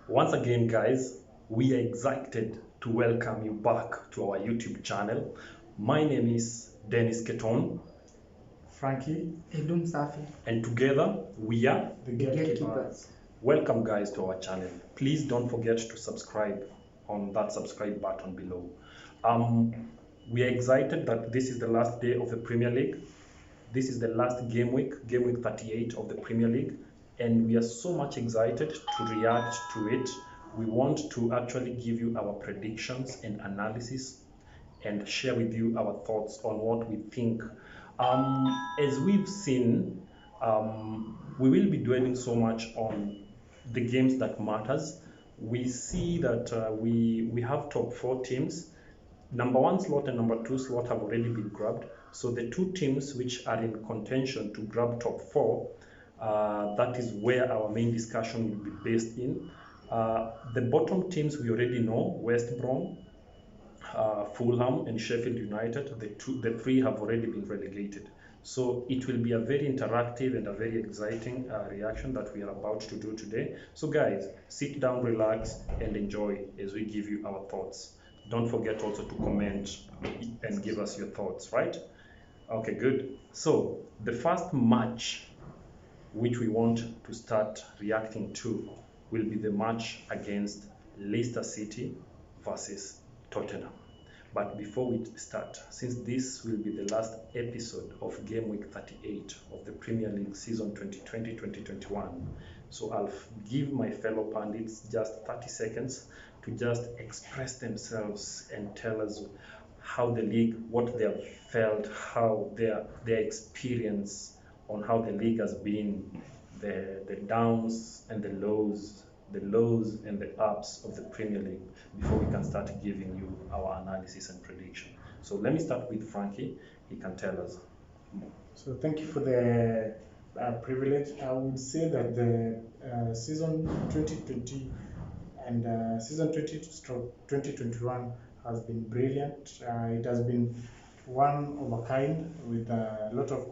Once again, guys, we are excited to welcome you back to our YouTube channel. My name is Dennis Keton, Frankie, Edum Safi. and together we are. the The gatekeepers. gatekeepers. Welcome, guys, to our channel. Please don't forget to subscribe on that subscribe button below. We are excited that this is the last day of the Premier League. This is the last game week 38 of the Premier League, and we are so much excited to react to it. We want to actually give you our predictions and analysis and share with you our thoughts on what we think. As we've seen, we will be dwelling so much on the games that matters. We see that we have top four teams. Number one slot and number two slot have already been grabbed. So the two teams which are in contention to grab top four, that is where our main discussion will be based in. The bottom teams we already know: West Brom, Fulham, and Sheffield United. The three have already been relegated. So it will be a very interactive and a very exciting reaction that we are about to do today. So guys, sit down, relax, and enjoy as we give you our thoughts. Don't forget also to comment and give us your thoughts, right? Okay, good. So the first match which we want to start reacting to will be the match against Leicester City versus Tottenham. But before we start, since this will be the last episode of game week 38 of the Premier League season 2020-2021, so I'll give my fellow pundits just 30 seconds to just express themselves and tell us how the league, what they have felt, how their experience on how the league has been, the downs and the lows and the ups of the Premier League before we can start giving you our analysis and prediction. So let me start with Frankie. He can tell us more. So thank you for the privilege. I would say that the season 2020 and season 2021 has been brilliant. It has been one of a kind with a lot of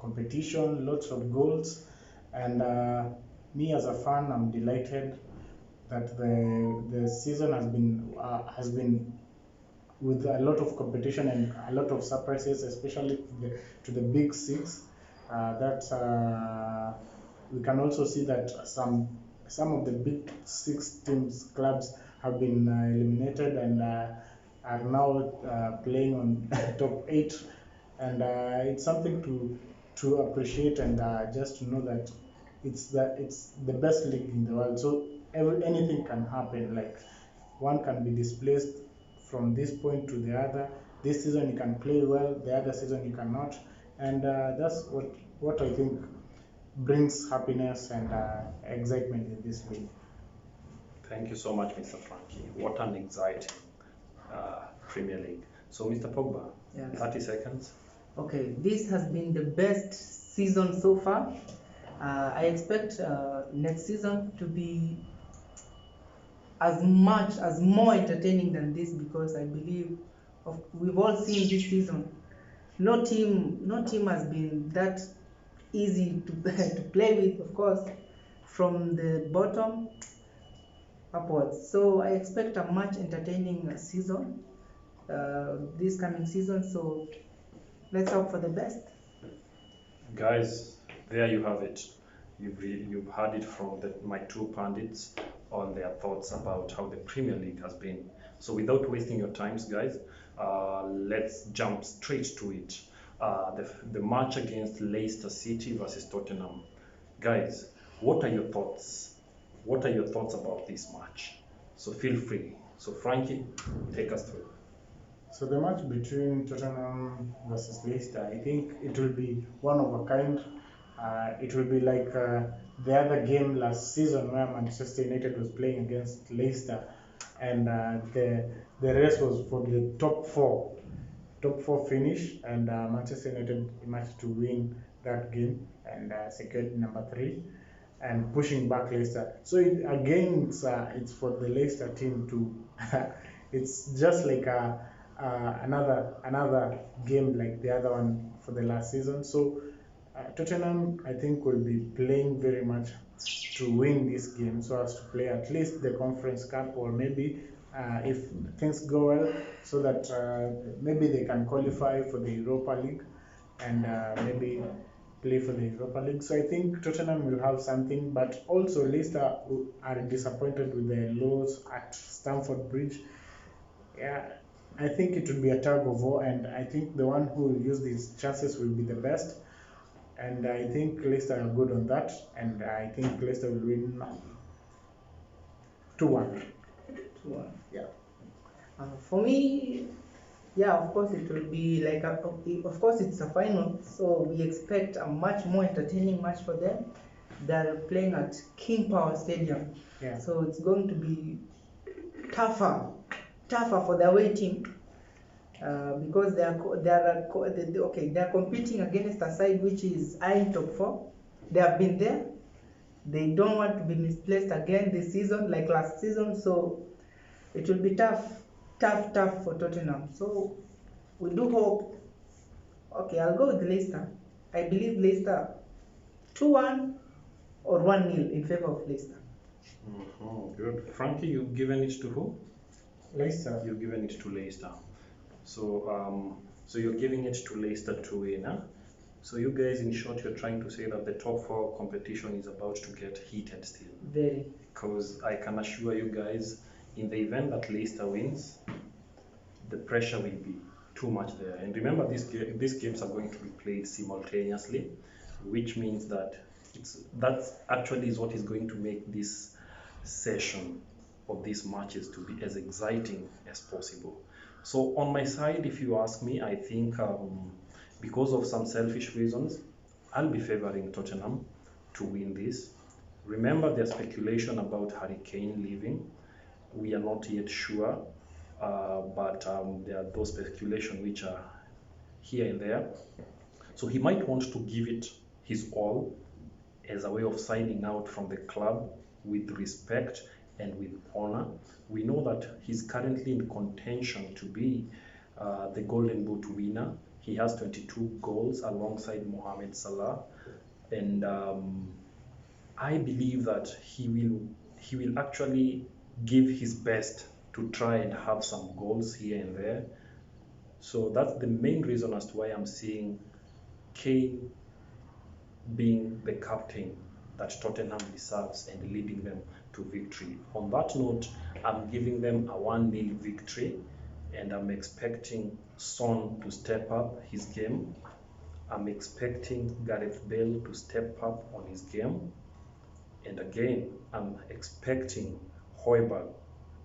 competition, lots of goals, and me as a fan, I'm delighted that the season has been with a lot of competition and a lot of surprises, especially to the big six. That we can also see that some of the big six teams clubs have been eliminated and are now playing on top eight, and it's something to appreciate and just to know that it's the best league in the world. So anything can happen. Like one can be displaced from this point to the other. This season you can play well, the other season you cannot, and that's what I think brings happiness and excitement in this league. Thank you so much, Mr. Frankie. What an exciting Premier League. So, Mr. Pogba, Yeah. 30 seconds. Okay, this has been the best season so far. I expect next season to be as more entertaining than this, because I believe we've all seen this season. No team has been that easy to to play with, of course, from the bottom upwards. So I expect a much entertaining season this coming season. So let's hope for the best. Guys, there you have it. You've heard it from my two pundits on their thoughts about how the Premier League has been. So without wasting your times, guys, let's jump straight to it. The match against Leicester City versus Tottenham. Guys, what are your thoughts? What are your thoughts about this match? So feel free. So Frankie, take us through. So the match between Tottenham versus Leicester, I think it will be one of a kind. It will be like the other game last season where Manchester United was playing against Leicester, and the race was for the top four finish, and Manchester United managed to win that game and secured number three and pushing back Leicester. So again, it's for the Leicester team to. It's just like another game like the other one for the last season. So Tottenham, I think, will be playing very much to win this game so as to play at least the Conference Cup, or maybe if things go well, so that maybe they can qualify for the Europa League and maybe play for the Europa League. So I think Tottenham will have something, but also Leicester are disappointed with the loss at Stamford Bridge. Yeah, I think it will be a tug of war, and I think the one who will use these chances will be the best. And I think Leicester are good on that, and I think Leicester will win 2-1. 2-1. Yeah. For me, yeah, of course it will be like of course it's a final, so we expect a much more entertaining match for them. They're playing at King Power Stadium, Yeah. so it's going to be tougher for the away team, because they're competing against a side which is eyeing top 4. They have been there. They don't want to be misplaced again this season like last season, so it will be tough for Tottenham. So we do hope. Okay, I'll go with Leicester. I believe Leicester 2-1 or 1-0 in favor of Leicester. Good. Frankie, you've given it to who? Leicester. You've given it to Leicester. So you're giving it to Leicester to win, huh? So you guys, in short, you're trying to say that the top 4 competition is about to get heated still. Very. Because I can assure you guys, in the event that Leicester wins, the pressure will be too much there. And remember, these games are going to be played simultaneously, which means that that actually is what is going to make this session of these matches to be as exciting as possible. So on my side, if you ask me, I think because of some selfish reasons, I'll be favoring Tottenham to win this. Remember, there's speculation about Harry Kane leaving. We are not yet sure, but there are those speculations which are here and there. So he might want to give it his all as a way of signing out from the club with respect and with honor. We know that he's currently in contention to be the Golden Boot winner. He has 22 goals alongside Mohamed Salah, and I believe that he will actually give his best to try and have some goals here and there. So that's the main reason as to why I'm seeing Kane being the captain that Tottenham deserves and leading them to victory. On that note, I'm giving them a 1-0 victory, and I'm expecting Son to step up his game. I'm expecting Gareth Bale to step up on his game. And again, I'm expecting Højbjerg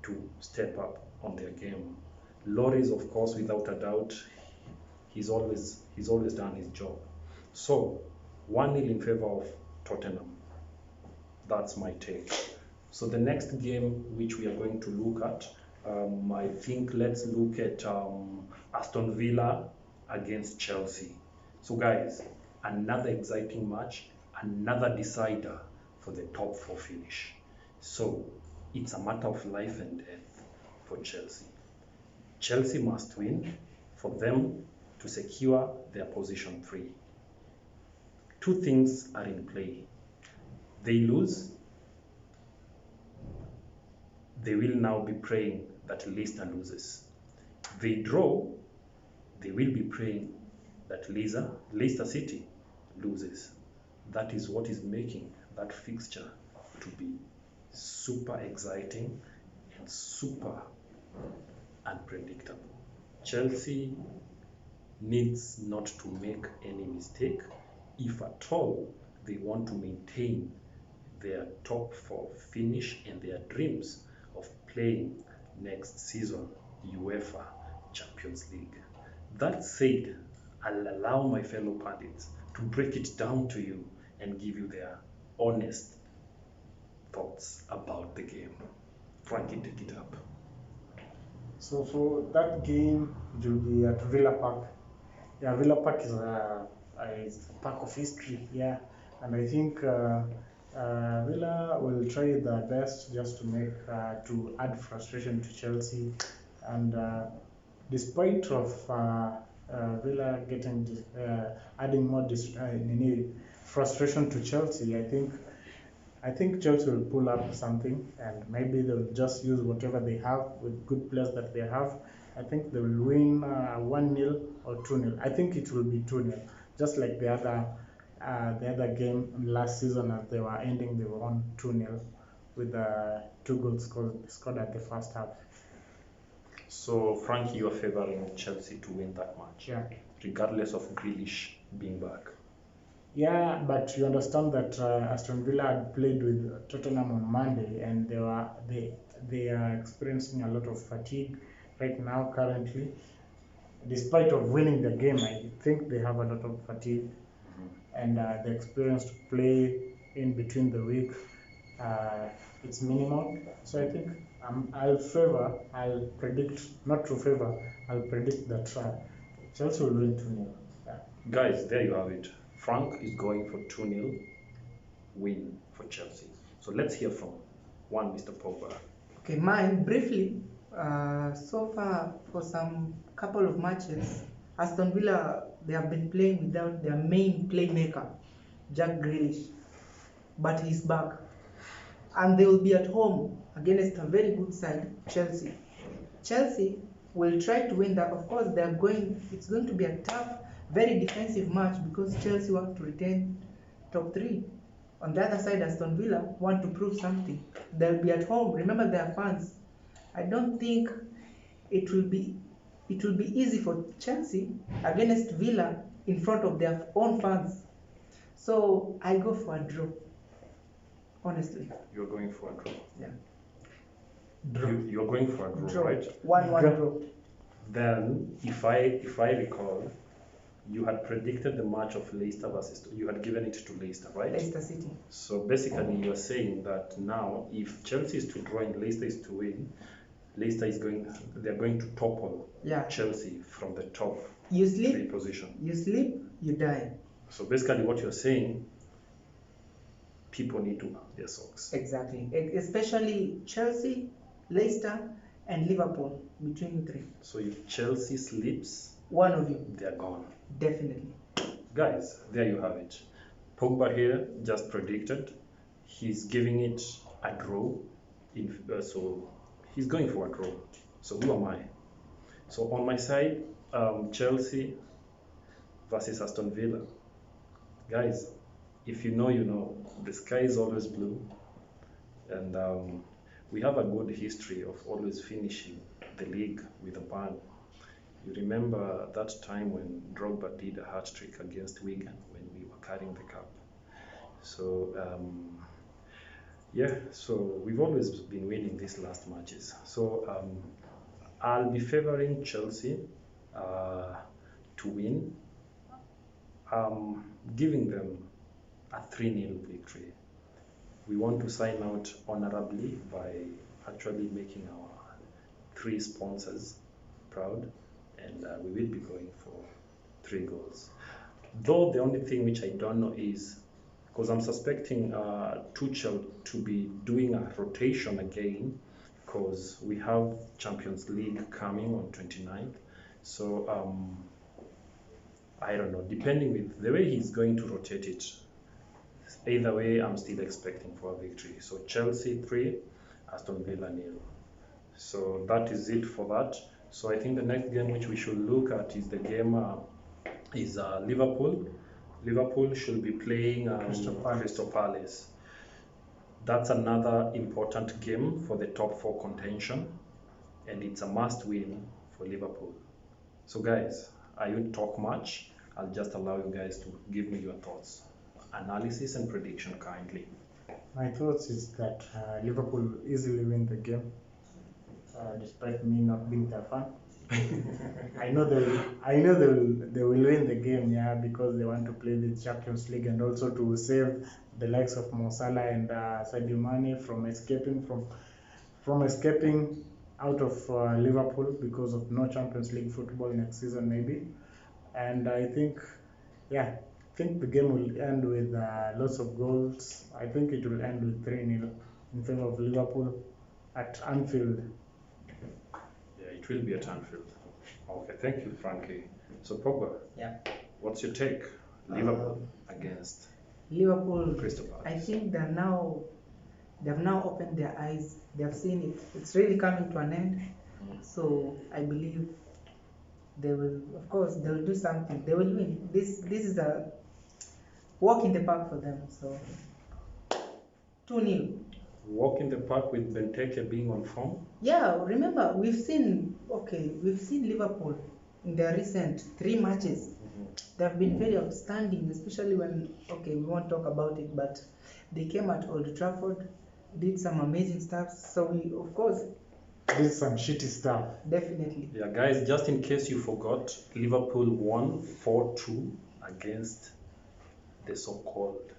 to step up on their game. Lloris, of course, without a doubt, he's always done his job. So 1-0 in favor of Tottenham. That's my take. So the next game which we are going to look at, I think let's look at Aston Villa against Chelsea. So guys, another exciting match, another decider for the top 4 finish. So it's a matter of life and death for Chelsea. Chelsea must win for them to secure their position 3. 2 things are in play. They lose, they will now be praying that Leicester loses. They draw, they will be praying that Leicester City loses. That is what is making that fixture to be super exciting and super unpredictable. Chelsea needs not to make any mistake if at all they want to maintain their top 4 finish and their dreams of playing next season UEFA Champions League. That said, I'll allow my fellow pundits to break it down to you and give you their honest thoughts about the game. Frankie, take it up. So for that game, it will be at Villa Park. Yeah, Villa Park is a park of history. Yeah, and I think Villa will try their best just to to add frustration to Chelsea, and despite of Villa adding more frustration to Chelsea, I think I think Chelsea will pull up something, and maybe they'll just use whatever they have with good players that they have. I think they will win 1-0 or 2-0. I think it will be 2-0, just like the other game last season as they were ending, they won 2-0 with 2 goals scored at the first half. So, Frankie, you are favoring Chelsea to win that match, Yeah. regardless of Grealish being back. Yeah, but you understand that Aston Villa had played with Tottenham on Monday, and they are experiencing a lot of fatigue right now currently. Despite of winning the game, I think they have a lot of fatigue, and the experience to play in between the week, it's minimal. So I think I'll predict, not to favor, I'll predict that Chelsea will win 2-0. Yeah. Guys, there you have it. Frank is going for 2-0 win for Chelsea. So let's hear from one Mr. Pogba. Okay, mine briefly. So far, for some couple of matches, Aston Villa, they have been playing without their main playmaker, Jack Grealish, but he's back, and they will be at home against a very good side, Chelsea. Chelsea will try to win that. Of course, it's going to be a tough, very defensive match because Chelsea want to retain top 3. On the other side, Aston Villa want to prove something. They'll be at home. Remember their fans. I don't think it will be easy for Chelsea against Villa in front of their own fans. So I go for a draw. Honestly. You're going for a draw. Yeah. You're going for a draw, right? 1-1 draw. Then, if I recall, you had predicted the match of Leicester versus, you had given it to Leicester, right? Leicester City. So basically, you're saying that now, if Chelsea is to draw and Leicester is to win, they're going to topple Chelsea from the top You sleep, 3 position. you sleep, you die. So basically, what you're saying, people need to up their socks. Exactly. Especially Chelsea, Leicester, and Liverpool, between the 3. So if Chelsea sleeps, one of you, they're gone. Definitely. Guys, there you have it. Pogba here just predicted. He's giving it a draw. So he's going for a draw. So who am I? So on my side, Chelsea versus Aston Villa. Guys, if you know, you know. The sky is always blue. And we have a good history of always finishing the league with a bang. You remember that time when Drogba did a hat-trick against Wigan when we were carrying the cup. So, so we've always been winning these last matches. So, I'll be favoring Chelsea to win, giving them a 3-0 victory. We want to sign out honorably by actually making our 3 sponsors proud. And we will be going for 3 goals. Though the only thing which I don't know is, because I'm suspecting Tuchel to be doing a rotation again, because we have Champions League coming on 29th. So I don't know, depending with the way he's going to rotate it, either way, I'm still expecting for a victory. So Chelsea 3, Aston Villa 0. So that is it for that. So I think the next game which we should look at is the game Liverpool. Liverpool should be playing Crystal Palace. That's another important game for the top 4 contention, and it's a must win for Liverpool. So guys, I won't talk much. I'll just allow you guys to give me your thoughts, analysis and prediction kindly. My thoughts is that Liverpool easily win the game. Despite me not being their fan, I know they will win the game, because they want to play the Champions League and also to save the likes of Mo Salah and Sadio Mane from escaping out of Liverpool because of no Champions League football next season maybe. And I think the game will end with lots of goals. I think it will end with 3-0 in favor of Liverpool at Anfield. It will be at Anfield. Okay, thank you, Frankie. So Pogba, Yeah. what's your take? Liverpool against Liverpool, Crystal Palace. I think they have now opened their eyes. They have seen it. It's really coming to an end. So I believe they will, of course, they will do something. They will win. This is a walk in the park for them. So 2-0. Walk in the park with Benteke being on form. Yeah, remember we've seen Liverpool in their recent 3 matches. They have been very outstanding, especially when we won't talk about it, but they came at Old Trafford, did some amazing stuff. So we, of course, Did some shitty stuff. definitely. Yeah, guys, just in case you forgot, Liverpool won 4-2 against the so-called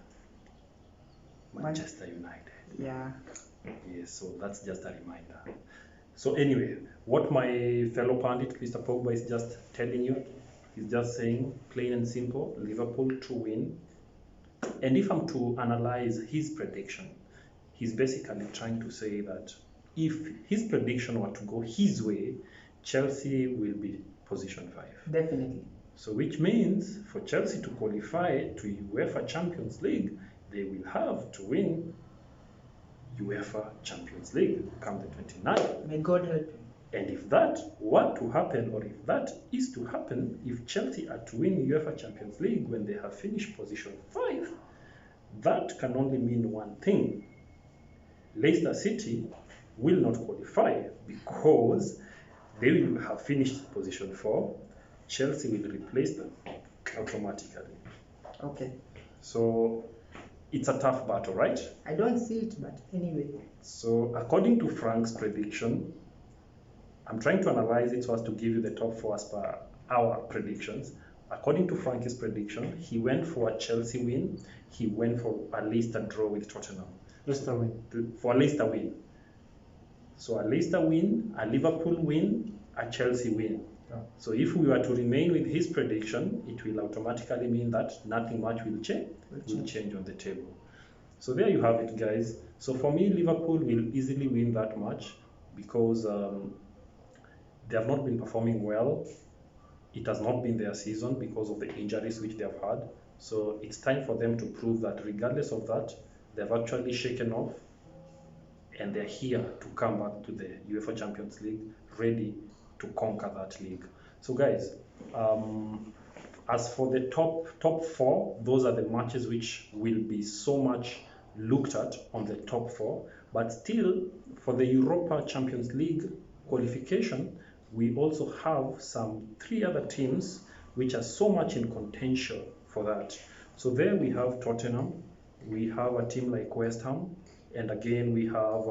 Manchester United. Yeah. Yes, so that's just a reminder. So anyway, what my fellow pundit, Mr. Pogba, is just telling you, he's just saying, plain and simple, Liverpool to win. And if I'm to analyze his prediction, he's basically trying to say that if his prediction were to go his way, Chelsea will be position 5. Definitely. So which means for Chelsea to qualify to UEFA Champions League, they will have to win UEFA Champions League come the 29th. May God help you. And if that were to happen, or if that is to happen, if Chelsea are to win UEFA Champions League when they have finished position 5, that can only mean one thing. Leicester City will not qualify because they will have finished position 4. Chelsea will replace them automatically. Okay. So it's a tough battle, right? I don't see it, but anyway. So according to Frank's prediction, I'm trying to analyze it so as to give you the top 4 as per our predictions. According to Frank's prediction, he went for a Chelsea win. He went for a Leicester draw with Tottenham. Leicester win. For a Leicester win. So a Leicester win, a Liverpool win, a Chelsea win. Yeah. So if we were to remain with his prediction, it will automatically mean that nothing much will change on the table. So there you have it, guys. So for me, Liverpool will easily win that match because they have not been performing well. It has not been their season because of the injuries which they have had. So it's time for them to prove that regardless of that, they've actually shaken off and they're here to come back to the UEFA Champions League ready to conquer that league. So guys, as for the top 4, those are the matches which will be so much looked at on the top 4. But still, for the Europa Champions League qualification, we also have some 3 other teams which are so much in contention for that. So there we have Tottenham, we have a team like West Ham, and again we have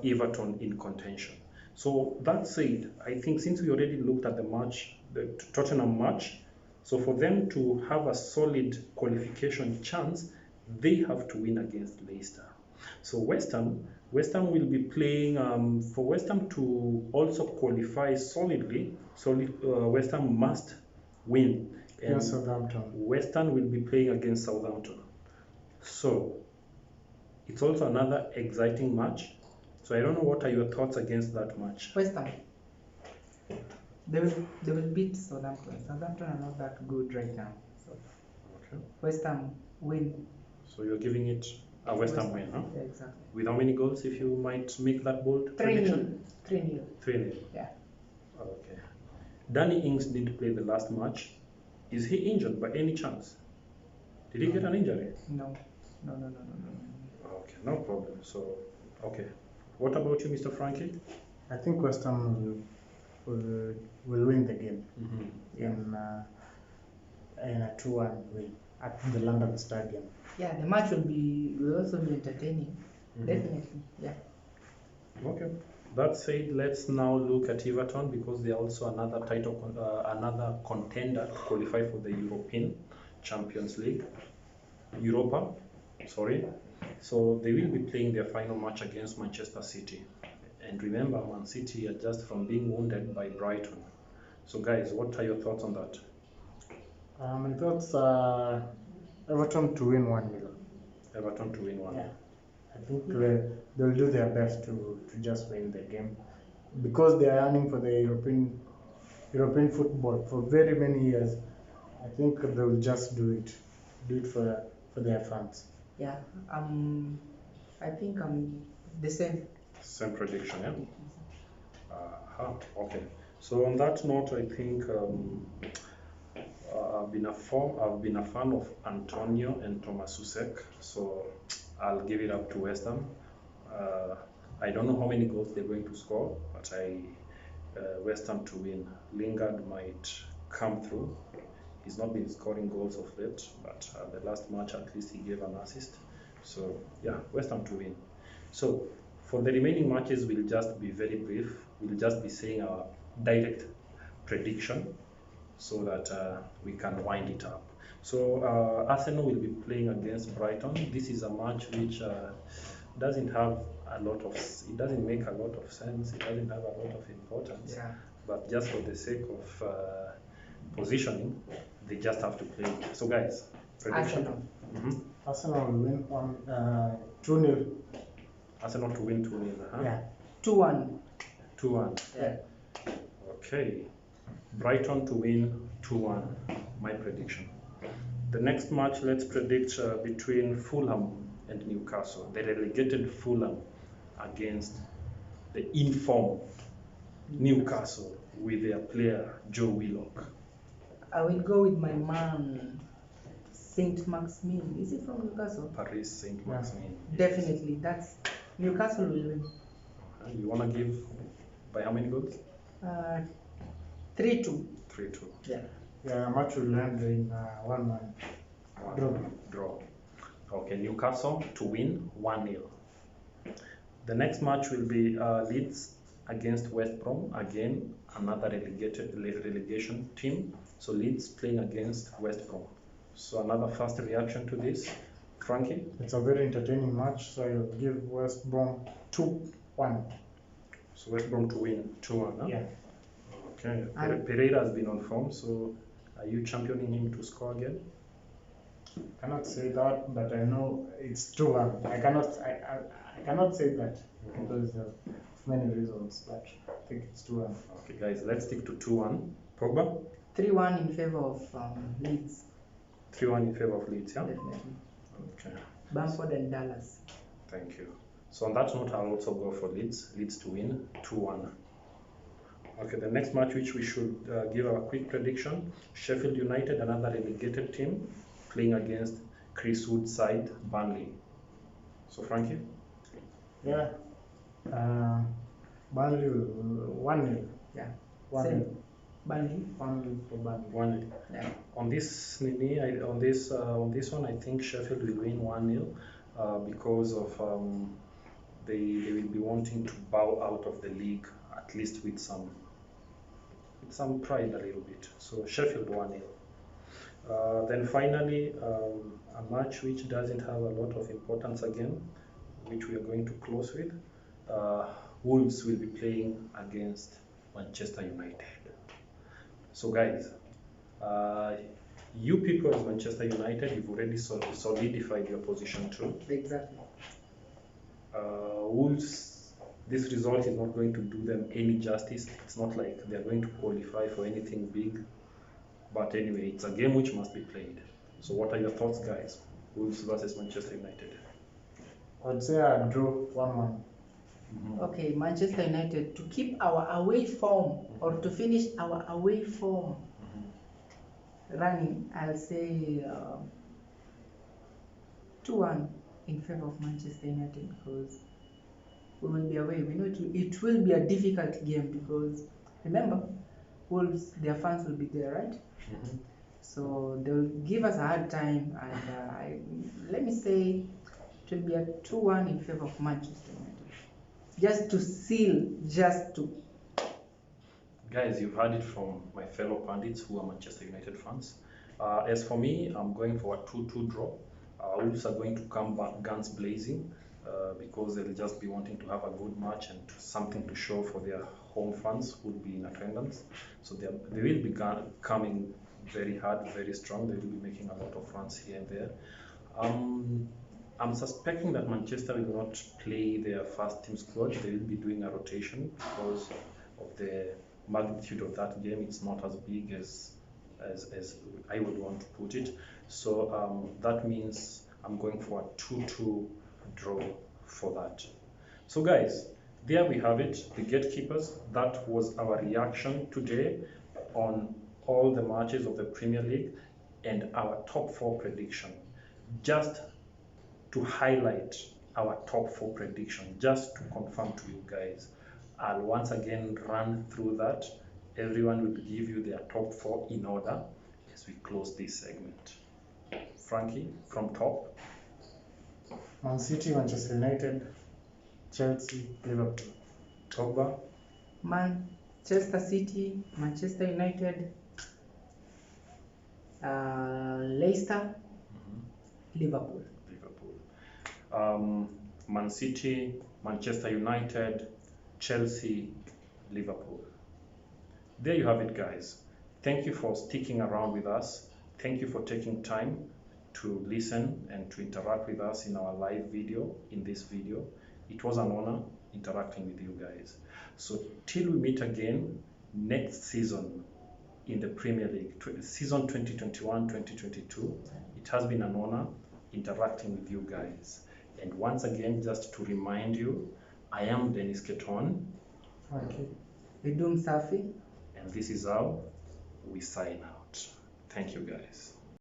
Everton in contention. So that said, I think since we already looked at the Tottenham match, so for them to have a solid qualification chance, they have to win against Leicester. So West Ham will be playing, for West Ham to also qualify solidly, West Ham must win. And Southampton. West Ham will be playing against Southampton. So it's also another exciting match. So I don't know, what are your thoughts against that match? West Ham. They will beat Southampton. Southampton are not that good right now. So Okay. West Ham win. So you're giving it a West Ham win, huh? Yeah, exactly. With how many goals, if you might make that bold 3-0. prediction? 3-0. 3-0. Yeah. Okay. Danny Ings did play the last match. Is he injured by any chance? Did he get an injury? No. Okay, no problem. So, okay. What about you, Mr. Frankie? I think West Ham will win the game Mm-hmm. in a 2-1 win at the London Stadium. Yeah, the match will also be entertaining. Mhm. Definitely. Yeah. Okay. That said, let's now look at Everton because they are also another another contender to qualify for the European Champions League. Europa, sorry. So they will be playing their final match against Manchester City. And remember, Man City are just from being wounded by Brighton. So guys, what are your thoughts on that? My thoughts are Everton to win 1-0. Everton to win 1. Yeah. I think they'll do their best to just win the game because they are yearning for the European football for very many years. I think they'll just do it. do it for their fans. Yeah, I think I'm the same. Same prediction, yeah? Okay. So on that note, I think I've been a fan of Antonio and Thomas Susek, so I'll give it up to West Ham. I don't know how many goals they're going to score, but West Ham to win. Lingard might come through. He's not been scoring goals of late, but the last match at least he gave an assist. So yeah, West Ham to win. So for the remaining matches, we'll just be very brief. We'll just be saying our direct prediction so that we can wind it up. So Arsenal will be playing against Brighton. This is a match which doesn't have a lot of, it doesn't make a lot of sense. It doesn't have a lot of importance. Yeah. But just for the sake of positioning, they just have to play. So guys, prediction. Arsenal. Mhm. Arsenal will win on 2-0. Arsenal to win 2-0. Yeah. 2-1. 2-1. Yeah. Okay. Brighton to win 2-1. My prediction. The next match, let's predict between Fulham and Newcastle. The relegated Fulham against the informed Newcastle with their player Joe Willock. I will go with my man, Saint Maximin. Is he from Newcastle? Paris Saint-Maximin. Definitely. That's Newcastle will win. You want to give by how many goals? 3-2. 3-2. Yeah. Yeah, match will end in 1-1. Draw. Okay, Newcastle to win 1-0. The next match will be Leeds against West Brom. Again, another relegation team. So Leeds playing against West Brom. So another first reaction to this, Frankie? It's a very entertaining match, so I'll give West Brom 2-1. So West Brom to win 2-1, huh? Yeah. Okay. And- Pereira has been on form, so are you championing him to score again? I cannot say that, but I know it's 2-1. I cannot say that because of many reasons, but I think it's 2-1. Okay, guys, let's stick to 2-1. Pogba? 3-1 in favor of Leeds. 3-1 in favor of Leeds, yeah? Definitely. Okay, Bamford and Dallas. thank you. So on that note, I'll also go for Leeds to win 2-1. Okay, the next match which we should give our quick prediction, Sheffield United, another relegated team, playing against Chris Wood's side, Burnley. So Frankie? Yeah. Burnley will 1-0. Yeah. 1-0. Same. Burnley. 1-0 for Burnley. 1-0. Yeah. On this one, I think Sheffield will win 1-0 because of they will be wanting to bow out of the league at least with some pride a little bit. So Sheffield 1-0. Then finally, a match which doesn't have a lot of importance again, which we are going to close with. Wolves will be playing against Manchester United. So guys, you people as Manchester United, you've already solidified your position too. Exactly. Wolves, this result is not going to do them any justice. It's not like they're going to qualify for anything big. But anyway, it's a game which must be played. So what are your thoughts, guys? Wolves versus Manchester United. I'd say a draw 1-1. Okay, Manchester United, to keep our away form or to finish our away form running, I'll say 2-1 in favor of Manchester United because we will be away. We know it will be a difficult game because remember, Wolves, their fans will be there, right? So they'll give us a hard time, and let me say it will be a 2-1 in favor of Manchester United. Just to seal, Guys, you've heard it from my fellow pundits who are Manchester United fans. As for me, I'm going for a 2-2 draw. Wolves are going to come back guns blazing because they'll just be wanting to have a good match and something to show for their home fans who will be in attendance. So they will be coming very hard, very strong. They will be making a lot of runs here and there. I'm suspecting that Manchester will not play their first team squad. They will be doing a rotation because of the magnitude of that game. It's not as big as as I would want to put it. So that means I'm going for a 2-2 draw for that. So guys, there we have it, the gatekeepers. That was our reaction today on all the matches of the Premier League and our top 4 prediction. Just to highlight our top 4 prediction, just to confirm to you guys. I'll once again run through that. Everyone will give you their top 4 in order as we close this segment. Frankie, from top. Man City, Manchester United, Chelsea, Liverpool. Pogba. Manchester City, Manchester United, Leicester, Liverpool. Man City, Manchester United, Chelsea, Liverpool. There you have it, guys. Thank you for sticking around with us. Thank you for taking time to listen and to interact with us in our live video, in this video. It was an honor interacting with you guys. So till we meet again next season in the Premier League, season 2021-2022, it has been an honor interacting with you guys. And once again, just to remind you, I am Dennis Keton. Okay. Vidum Safi. And this is how we sign out. Thank you, guys.